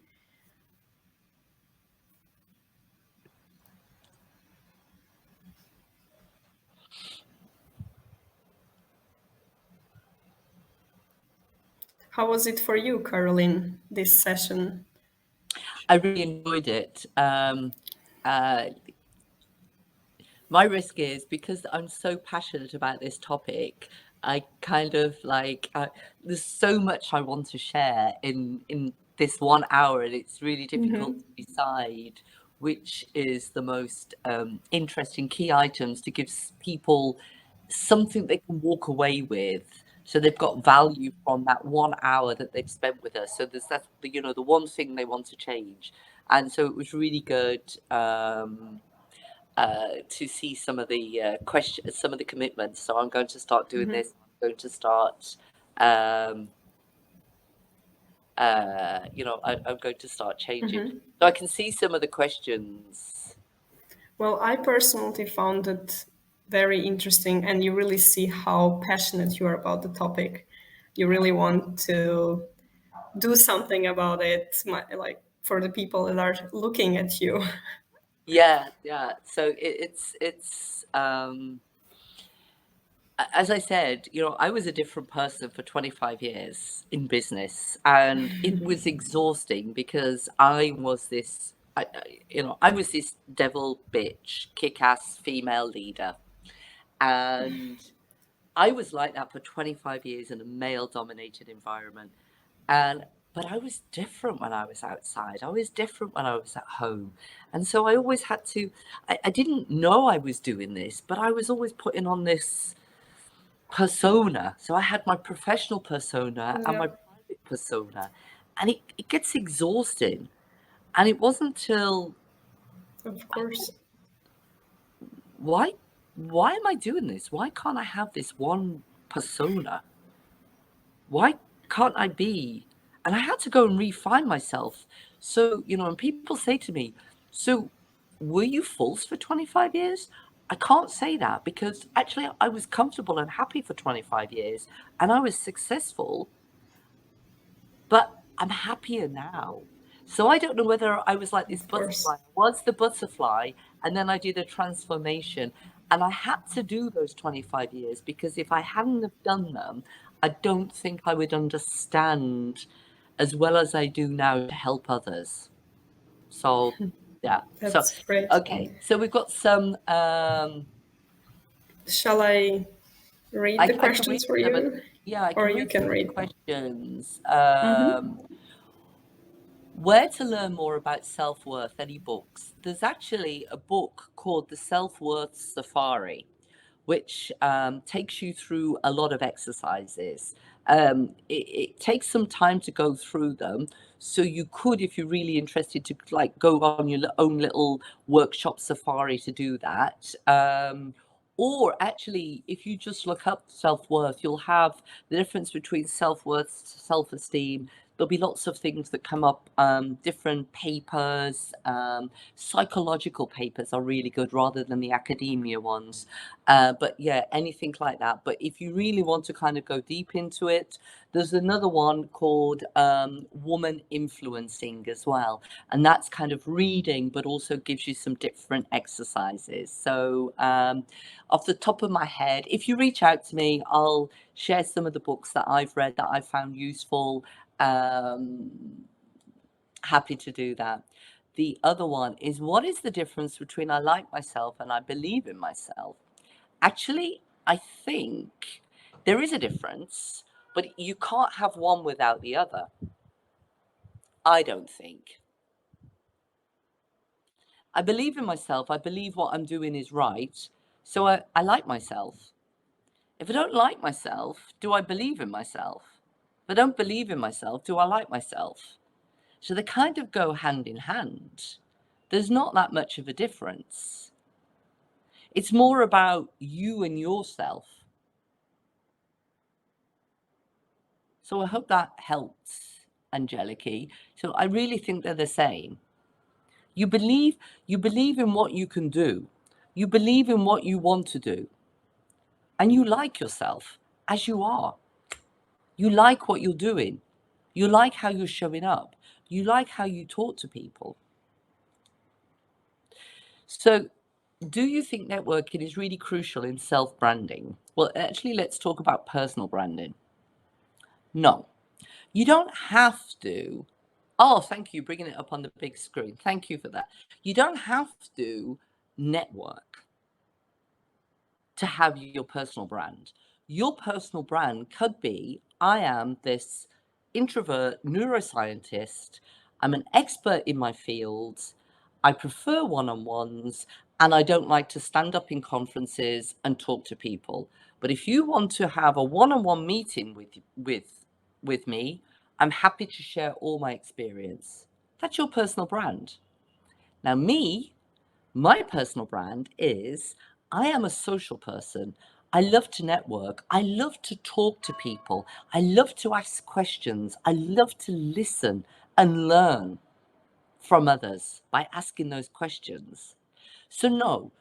Speaker 1: How was it for you, Carolyn, this session?
Speaker 2: I really enjoyed it. My risk is, because I'm so passionate about this topic, I kind of like, there's so much I want to share in this 1 hour, and it's really difficult to decide which is the most interesting key items to give people something they can walk away with. So they've got value from that 1 hour that they've spent with us. So there's that, the one thing they want to change. And so it was really good to see some of the questions, some of the commitments. So I'm going to start doing this. I'm going to start, I'm going to start changing. So I can see some of the questions.
Speaker 1: Well, I personally found it very interesting, and you really see how passionate you are about the topic. You really want to do something about it, like for the people that are looking at you.
Speaker 2: Yeah. So it's as I said, I was a different person for 25 years in business, and it was exhausting because I was this, I was this devil bitch, kick-ass female leader, and I was like that for 25 years in a male-dominated environment, but I was different when I was outside. I was different when I was at home, and so I always had to. I didn't know I was doing this, but I was always putting on this persona. So I had my professional persona and my private persona, and it gets exhausting. And it wasn't till
Speaker 1: Of course.
Speaker 2: why am I doing this? Why can't I have this one persona? Why can't I be? And I had to go and refine myself. So, when people say to me, so were you false for 25 years? I can't say that, because actually I was comfortable and happy for 25 years and I was successful, but I'm happier now. So I don't know whether I was like this
Speaker 1: Of course.
Speaker 2: butterfly. I was the butterfly, and then I did a transformation. And I had to do those 25 years, because if I hadn't have done them, I don't think I would understand as well as I do now to help others. So, yeah.
Speaker 1: That's great.
Speaker 2: Okay. So we've got some.
Speaker 1: Shall I read the
Speaker 2: I can read
Speaker 1: questions for
Speaker 2: them.
Speaker 1: you?
Speaker 2: Yeah, I
Speaker 1: Or
Speaker 2: can
Speaker 1: you
Speaker 2: read
Speaker 1: can
Speaker 2: some of the
Speaker 1: read.
Speaker 2: questions. Where to learn more about self-worth? Any books? There's actually a book called The Self-Worth Safari, which takes you through a lot of exercises. It takes some time to go through them. So you could, if you're really interested, to like go on your own little workshop safari to do that. Or actually, if you just look up self-worth, you'll have the difference between self-worth, self-esteem. There'll be lots of things that come up, different papers, psychological papers are really good rather than the academia ones. But yeah, anything like that. But if you really want to kind of go deep into it, there's another one called Woman Influencing as well. And that's kind of reading, but also gives you some different exercises. So off the top of my head, if you reach out to me, I'll share some of the books that I've read that I found useful. Happy to do that. The other one is, what is the difference between I like myself and I believe in myself? Actually, I think there is a difference, but you can't have one without the other. I don't think. I believe in myself. I believe what I'm doing is right. So I like myself. If I don't like myself, do I believe in myself? If I don't believe in myself, do I like myself? So they kind of go hand in hand. There's not that much of a difference. It's more about you and yourself. So I hope that helps, Angeliki. So I really think they're the same. You believe in what you can do. You believe in what you want to do. And you like yourself as you are. You like what you're doing. You like how you're showing up. You like how you talk to people. So, do you think networking is really crucial in self-branding? Well, actually, let's talk about personal branding. No, you don't have to. Oh, thank you, bringing it up on the big screen. Thank you for that. You don't have to network to have your personal brand. Your personal brand could be, I am this introvert neuroscientist. I'm an expert in my field. I prefer one-on-ones, and I don't like to stand up in conferences and talk to people. But if you want to have a one-on-one meeting with me, I'm happy to share all my experience. That's your personal brand. Now, my personal brand is I am a social person. I love to network. I love to talk to people. I love to ask questions. I love to listen and learn from others by asking those questions. So, no,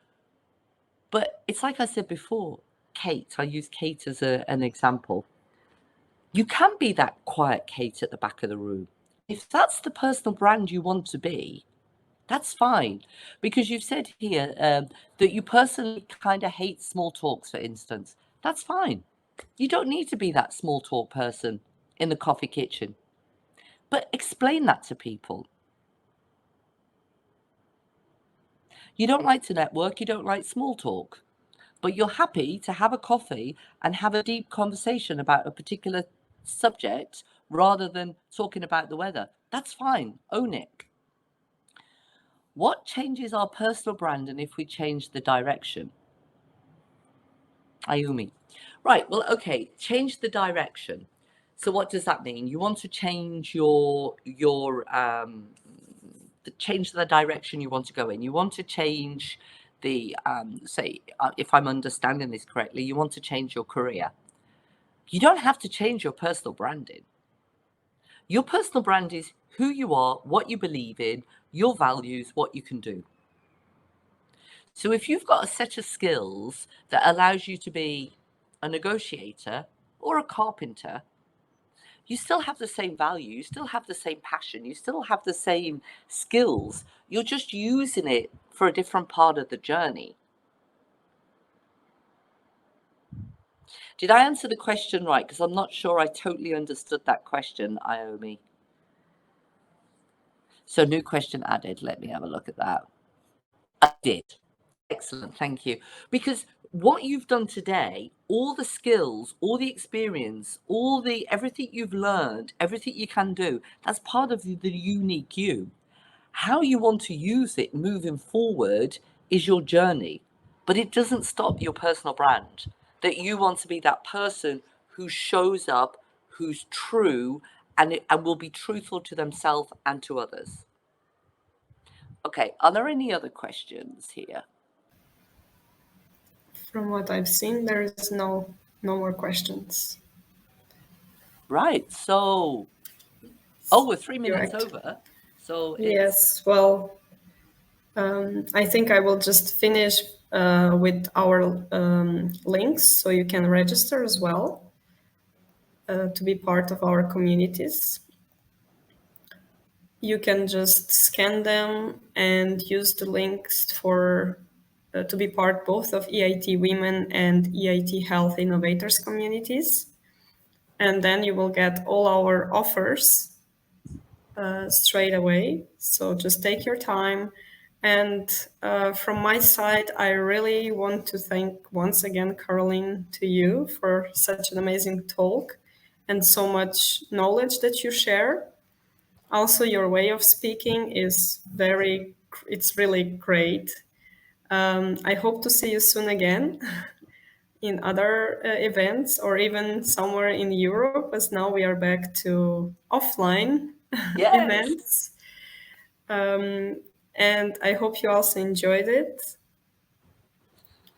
Speaker 2: but it's like I said before, Kate, I use Kate as an example. You can be that quiet Kate at the back of the room. If that's the personal brand you want to be, that's fine. Because you've said here that you personally kind of hate small talks, for instance. That's fine. You don't need to be that small talk person in the coffee kitchen. But explain that to people. You don't like to network, you don't like small talk, but you're happy to have a coffee and have a deep conversation about a particular subject rather than talking about the weather. That's fine. Own it. What changes our personal brand and if we change the direction? Ayumi. Right. Well, okay. Change the direction. So what does that mean? You want to change change the direction you want to go in. You want to change the say if I'm understanding this correctly, you want to change your career. You don't have to change your personal branding. Your personal brand is who you are, what you believe in, your values, what you can do. So if you've got a set of skills that allows you to be a negotiator or a carpenter, you still have the same value, you still have the same passion, you still have the same skills. You're just using it for a different part of the journey. Did I answer the question right? Because I'm not sure I totally understood that question, Iomi. So new question added. Let me have a look at that. I did. Excellent, thank you. Because what you've done today, all the skills, all the experience, everything you've learned, everything you can do, that's part of the unique you. How you want to use it moving forward is your journey, but it doesn't stop your personal brand. That you want to be that person who shows up, who's true, and will be truthful to themselves and to others. Okay, are there any other questions here?
Speaker 1: From what I've seen, there is no more questions.
Speaker 2: Right. So, we're 3 minutes
Speaker 1: Correct.
Speaker 2: over. So
Speaker 1: yes. Well, I think I will just finish with our links, so you can register as well to be part of our communities. You can just scan them and use the links for to be part both of EIT Women and EIT Health Innovators communities. And then you will get all our offers straight away. So just take your time. And from my side, I really want to thank once again, Carolyn, to you for such an amazing talk and so much knowledge that you share. Also, your way of speaking is it's really great. I hope to see you soon again in other events or even somewhere in Europe, as now we are back to offline
Speaker 2: yes.
Speaker 1: events. And I hope you also enjoyed it.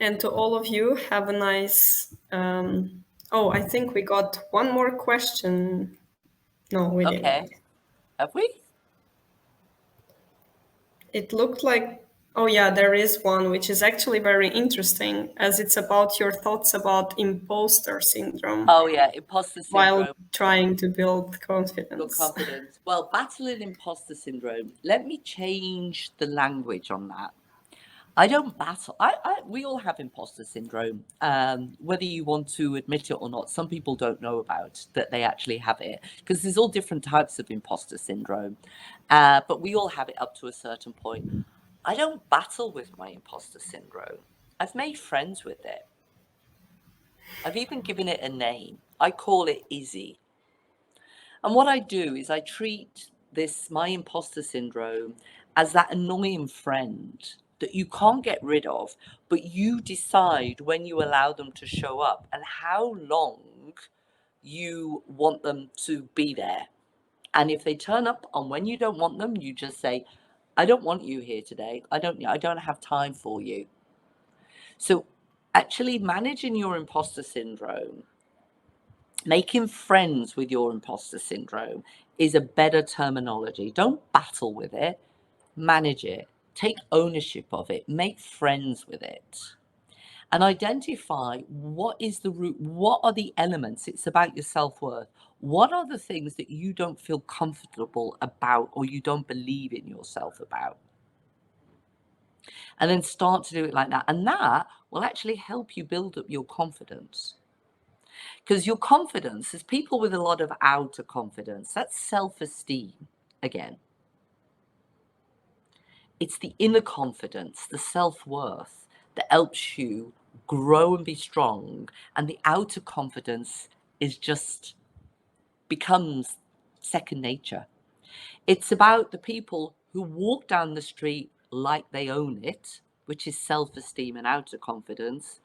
Speaker 1: And to all of you, have a nice. I think we got one more question. No, we didn't.
Speaker 2: Okay. Have we?
Speaker 1: It looked like, oh yeah, there is one, which is actually very interesting, as it's about your thoughts about imposter syndrome.
Speaker 2: Oh yeah, imposter syndrome.
Speaker 1: While trying to build
Speaker 2: Your
Speaker 1: confidence.
Speaker 2: confidence. Well, battling imposter syndrome. Let me change the language on that. I don't battle. We all have imposter syndrome, whether you want to admit it or not. Some people don't know about that they actually have it because there's all different types of imposter syndrome, but we all have it up to a certain point. I don't battle with my imposter syndrome. I've made friends with it. I've even given it a name. I call it Izzy. And what I do is I treat my imposter syndrome as that annoying friend that you can't get rid of, but you decide when you allow them to show up and how long you want them to be there. And if they turn up on when you don't want them, you just say, I don't want you here today. I don't have time for you. So actually managing your imposter syndrome, making friends with your imposter syndrome is a better terminology. Don't battle with it, manage it, take ownership of it, make friends with it, and identify what is the root, what are the elements. It's about your self-worth. What are the things that you don't feel comfortable about or you don't believe in yourself about? And then start to do it like that. And that will actually help you build up your confidence. Because your confidence is people with a lot of outer confidence. That's self-esteem again. It's the inner confidence, the self-worth that helps you grow and be strong. And the outer confidence is just becomes second nature. It's about the people who walk down the street like they own it, which is self-esteem and outer confidence,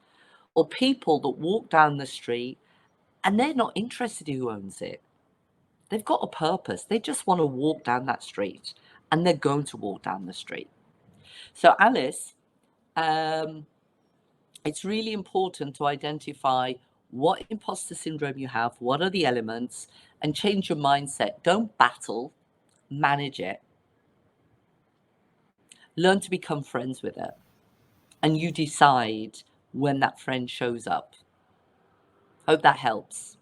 Speaker 2: or people that walk down the street and they're not interested in who owns it. They've got a purpose. They just want to walk down that street and they're going to walk down the street. So Alice, it's really important to identify what imposter syndrome you have, what are the elements, and change your mindset. Don't battle, manage it. Learn to become friends with it. And you decide when that friend shows up. Hope that helps.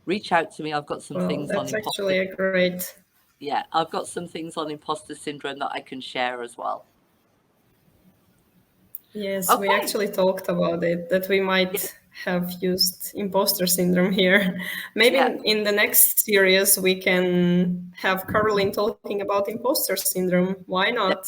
Speaker 2: Reach out to me. I've got some
Speaker 1: Well,
Speaker 2: things on
Speaker 1: that's
Speaker 2: imposter.
Speaker 1: actually a great.
Speaker 2: Yeah, I've got some things on imposter syndrome that I can share as well.
Speaker 1: Yes, we
Speaker 2: Okay.
Speaker 1: actually talked about it, that we might have used imposter syndrome here. Maybe
Speaker 2: Yeah,
Speaker 1: in the next series we can have Carolyn talking about imposter syndrome. Why not?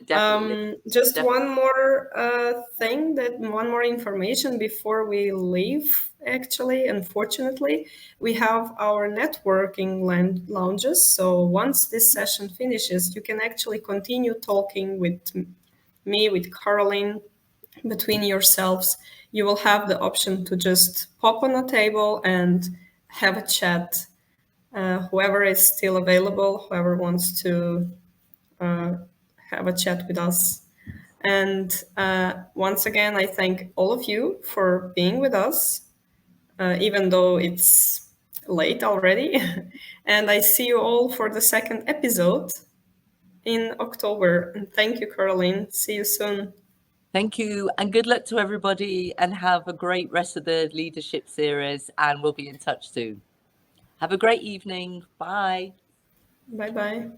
Speaker 2: definitely.
Speaker 1: Just
Speaker 2: Definitely.
Speaker 1: one more thing, that one more information before we leave. Actually, unfortunately, we have our networking lounges. So once this session finishes, you can actually continue talking with me, with Caroline, between yourselves. You will have the option to just pop on a table and have a chat. Whoever is still available, whoever wants to have a chat with us. And once again, I thank all of you for being with us, even though it's late already. And I see you all for the second episode in October. And thank you, Caroline. See you soon.
Speaker 2: Thank you. And good luck to everybody and have a great rest of the leadership series. And we'll be in touch soon. Have a great evening. Bye.
Speaker 1: Bye bye.